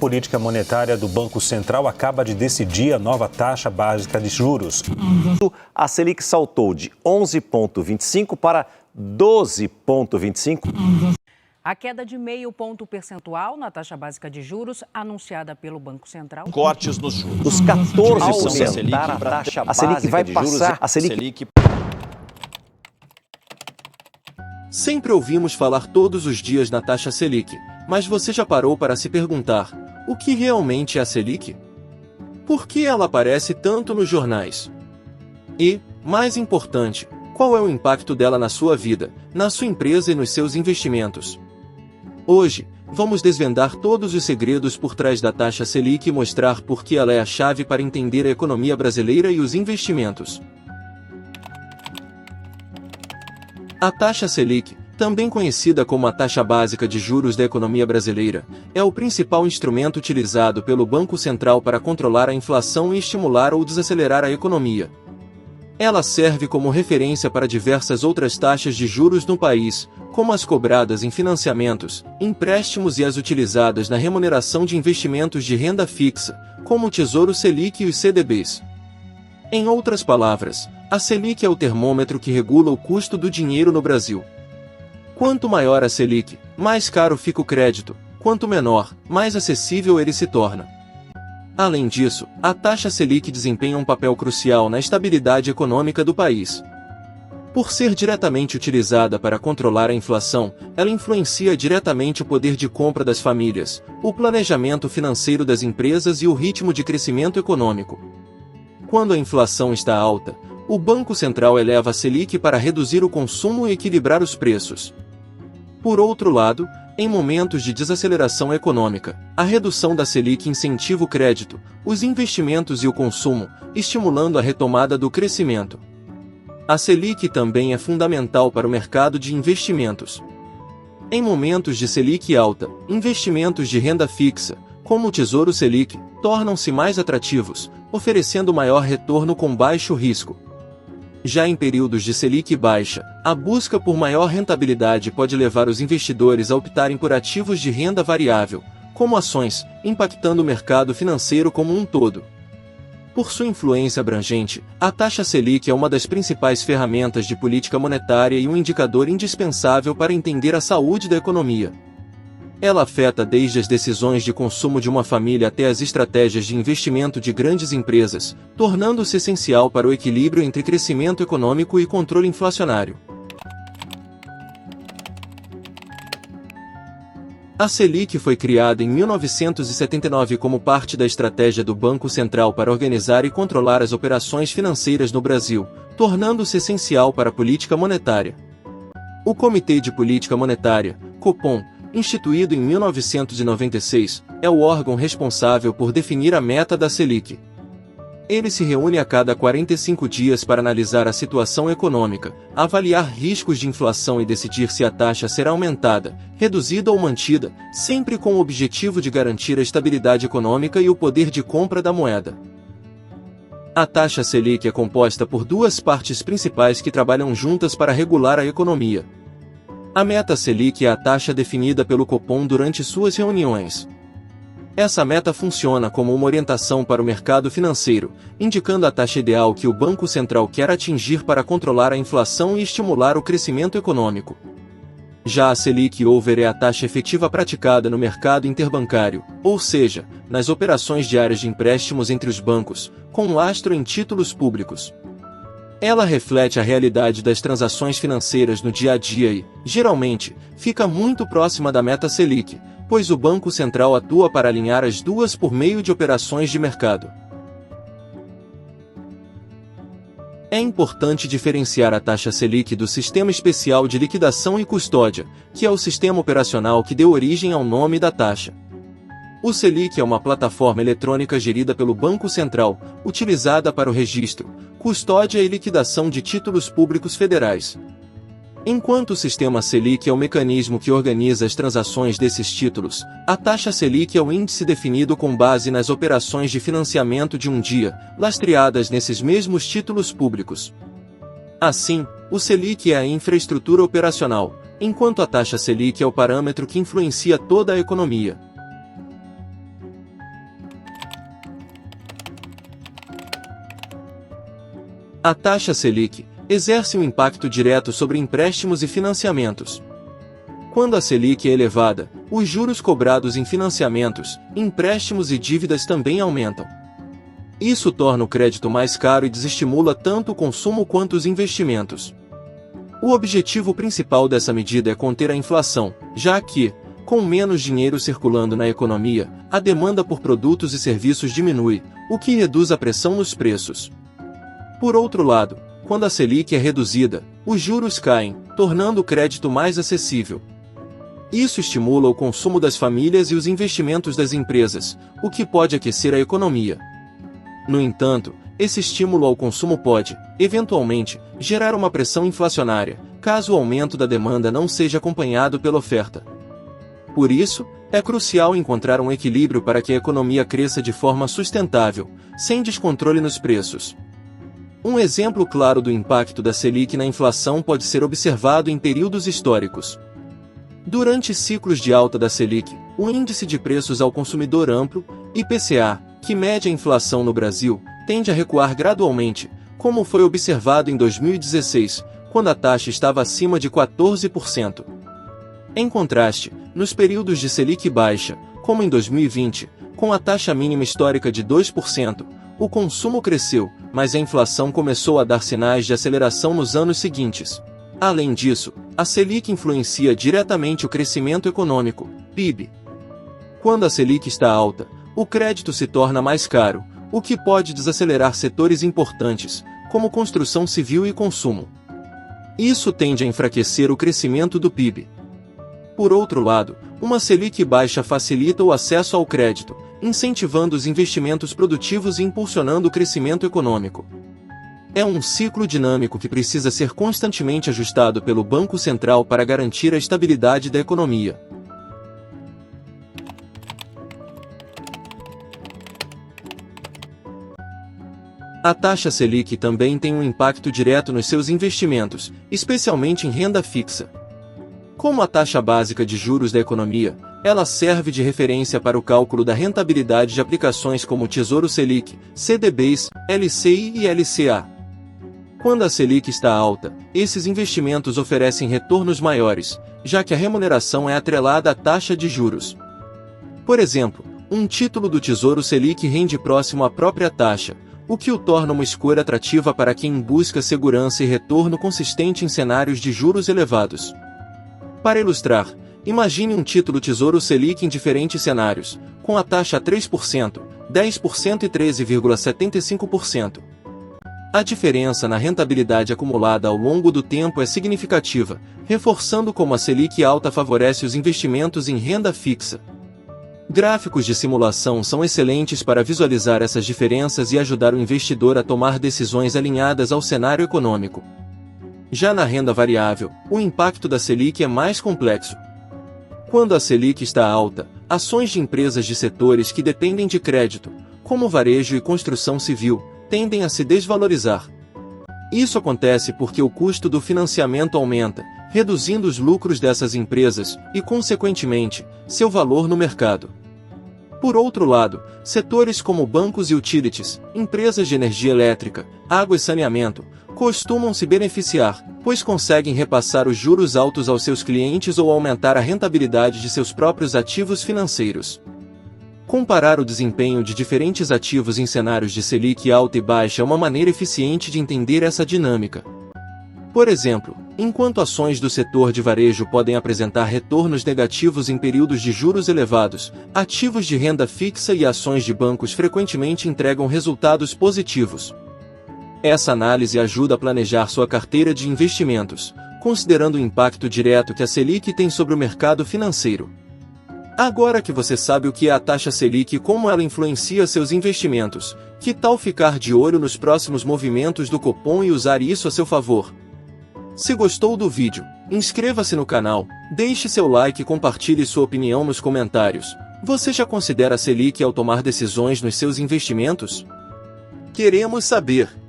Política monetária do Banco Central acaba de decidir a nova taxa básica de juros. A Selic saltou de 11,25 para 12,25. A queda de 0,5 ponto percentual na taxa básica de juros anunciada pelo Banco Central. Cortes nos juros. Dos 14% a taxa a Selic vai básica de juros, passar. A Selic. Sempre ouvimos falar todos os dias na taxa Selic, mas você já parou para se perguntar: o que realmente é a Selic? Por que ela aparece tanto nos jornais? E, mais importante, qual é o impacto dela na sua vida, na sua empresa e nos seus investimentos? Hoje, vamos desvendar todos os segredos por trás da taxa Selic e mostrar por que ela é a chave para entender a economia brasileira e os investimentos. A taxa Selic, também conhecida como a taxa básica de juros da economia brasileira, é o principal instrumento utilizado pelo Banco Central para controlar a inflação e estimular ou desacelerar a economia. Ela serve como referência para diversas outras taxas de juros no país, como as cobradas em financiamentos, empréstimos e as utilizadas na remuneração de investimentos de renda fixa, como o Tesouro Selic e os CDBs. Em outras palavras, a Selic é o termômetro que regula o custo do dinheiro no Brasil. Quanto maior a Selic, mais caro fica o crédito, quanto menor, mais acessível ele se torna. Além disso, a taxa Selic desempenha um papel crucial na estabilidade econômica do país. Por ser diretamente utilizada para controlar a inflação, ela influencia diretamente o poder de compra das famílias, o planejamento financeiro das empresas e o ritmo de crescimento econômico. Quando a inflação está alta, o Banco Central eleva a Selic para reduzir o consumo e equilibrar os preços. Por outro lado, em momentos de desaceleração econômica, a redução da Selic incentiva o crédito, os investimentos e o consumo, estimulando a retomada do crescimento. A Selic também é fundamental para o mercado de investimentos. Em momentos de Selic alta, investimentos de renda fixa, como o Tesouro Selic, tornam-se mais atrativos, oferecendo maior retorno com baixo risco. Já em períodos de Selic baixa, a busca por maior rentabilidade pode levar os investidores a optarem por ativos de renda variável, como ações, impactando o mercado financeiro como um todo. Por sua influência abrangente, a taxa Selic é uma das principais ferramentas de política monetária e um indicador indispensável para entender a saúde da economia. Ela afeta desde as decisões de consumo de uma família até as estratégias de investimento de grandes empresas, tornando-se essencial para o equilíbrio entre crescimento econômico e controle inflacionário. A Selic foi criada em 1979 como parte da estratégia do Banco Central para organizar e controlar as operações financeiras no Brasil, tornando-se essencial para a política monetária. O Comitê de Política Monetária, Copom, instituído em 1996, é o órgão responsável por definir a meta da Selic. Ele se reúne a cada 45 dias para analisar a situação econômica, avaliar riscos de inflação e decidir se a taxa será aumentada, reduzida ou mantida, sempre com o objetivo de garantir a estabilidade econômica e o poder de compra da moeda. A taxa Selic é composta por duas partes principais que trabalham juntas para regular a economia. A meta Selic é a taxa definida pelo Copom durante suas reuniões. Essa meta funciona como uma orientação para o mercado financeiro, indicando a taxa ideal que o Banco Central quer atingir para controlar a inflação e estimular o crescimento econômico. Já a Selic Over é a taxa efetiva praticada no mercado interbancário, ou seja, nas operações diárias de empréstimos entre os bancos, com lastro em títulos públicos. Ela reflete a realidade das transações financeiras no dia a dia e, geralmente, fica muito próxima da meta Selic, pois o Banco Central atua para alinhar as duas por meio de operações de mercado. É importante diferenciar a taxa Selic do Sistema Especial de Liquidação e Custódia, que é o sistema operacional que deu origem ao nome da taxa. O Selic é uma plataforma eletrônica gerida pelo Banco Central, utilizada para o registro, custódia e liquidação de títulos públicos federais. Enquanto o sistema Selic é o mecanismo que organiza as transações desses títulos, a taxa Selic é o índice definido com base nas operações de financiamento de um dia, lastreadas nesses mesmos títulos públicos. Assim, o Selic é a infraestrutura operacional, enquanto a taxa Selic é o parâmetro que influencia toda a economia. A taxa Selic exerce um impacto direto sobre empréstimos e financiamentos. Quando a Selic é elevada, os juros cobrados em financiamentos, empréstimos e dívidas também aumentam. Isso torna o crédito mais caro e desestimula tanto o consumo quanto os investimentos. O objetivo principal dessa medida é conter a inflação, já que, com menos dinheiro circulando na economia, a demanda por produtos e serviços diminui, o que reduz a pressão nos preços. Por outro lado, quando a Selic é reduzida, os juros caem, tornando o crédito mais acessível. Isso estimula o consumo das famílias e os investimentos das empresas, o que pode aquecer a economia. No entanto, esse estímulo ao consumo pode, eventualmente, gerar uma pressão inflacionária, caso o aumento da demanda não seja acompanhado pela oferta. Por isso, é crucial encontrar um equilíbrio para que a economia cresça de forma sustentável, sem descontrole nos preços. Um exemplo claro do impacto da Selic na inflação pode ser observado em períodos históricos. Durante ciclos de alta da Selic, o Índice de Preços ao Consumidor Amplo, IPCA, que mede a inflação no Brasil, tende a recuar gradualmente, como foi observado em 2016, quando a taxa estava acima de 14%. Em contraste, nos períodos de Selic baixa, como em 2020, com a taxa mínima histórica de 2%, o consumo cresceu, mas a inflação começou a dar sinais de aceleração nos anos seguintes. Além disso, a Selic influencia diretamente o crescimento econômico, PIB. Quando a Selic está alta, o crédito se torna mais caro, o que pode desacelerar setores importantes, como construção civil e consumo. Isso tende a enfraquecer o crescimento do PIB. Por outro lado, uma Selic baixa facilita o acesso ao crédito, incentivando os investimentos produtivos e impulsionando o crescimento econômico. É um ciclo dinâmico que precisa ser constantemente ajustado pelo Banco Central para garantir a estabilidade da economia. A taxa Selic também tem um impacto direto nos seus investimentos, especialmente em renda fixa. Como a taxa básica de juros da economia, ela serve de referência para o cálculo da rentabilidade de aplicações como Tesouro Selic, CDBs, LCI e LCA. Quando a Selic está alta, esses investimentos oferecem retornos maiores, já que a remuneração é atrelada à taxa de juros. Por exemplo, um título do Tesouro Selic rende próximo à própria taxa, o que o torna uma escolha atrativa para quem busca segurança e retorno consistente em cenários de juros elevados. Para ilustrar, imagine um título Tesouro Selic em diferentes cenários, com a taxa 3%, 10% e 13,75%. A diferença na rentabilidade acumulada ao longo do tempo é significativa, reforçando como a Selic alta favorece os investimentos em renda fixa. Gráficos de simulação são excelentes para visualizar essas diferenças e ajudar o investidor a tomar decisões alinhadas ao cenário econômico. Já na renda variável, o impacto da Selic é mais complexo. Quando a Selic está alta, ações de empresas de setores que dependem de crédito, como varejo e construção civil, tendem a se desvalorizar. Isso acontece porque o custo do financiamento aumenta, reduzindo os lucros dessas empresas e, consequentemente, seu valor no mercado. Por outro lado, setores como bancos e utilities, empresas de energia elétrica, água e saneamento, costumam se beneficiar, pois conseguem repassar os juros altos aos seus clientes ou aumentar a rentabilidade de seus próprios ativos financeiros. Comparar o desempenho de diferentes ativos em cenários de Selic alta e baixa é uma maneira eficiente de entender essa dinâmica. Por exemplo, enquanto ações do setor de varejo podem apresentar retornos negativos em períodos de juros elevados, ativos de renda fixa e ações de bancos frequentemente entregam resultados positivos. Essa análise ajuda a planejar sua carteira de investimentos, considerando o impacto direto que a Selic tem sobre o mercado financeiro. Agora que você sabe o que é a taxa Selic e como ela influencia seus investimentos, que tal ficar de olho nos próximos movimentos do Copom e usar isso a seu favor? Se gostou do vídeo, inscreva-se no canal, deixe seu like e compartilhe sua opinião nos comentários. Você já considera a Selic ao tomar decisões nos seus investimentos? Queremos saber!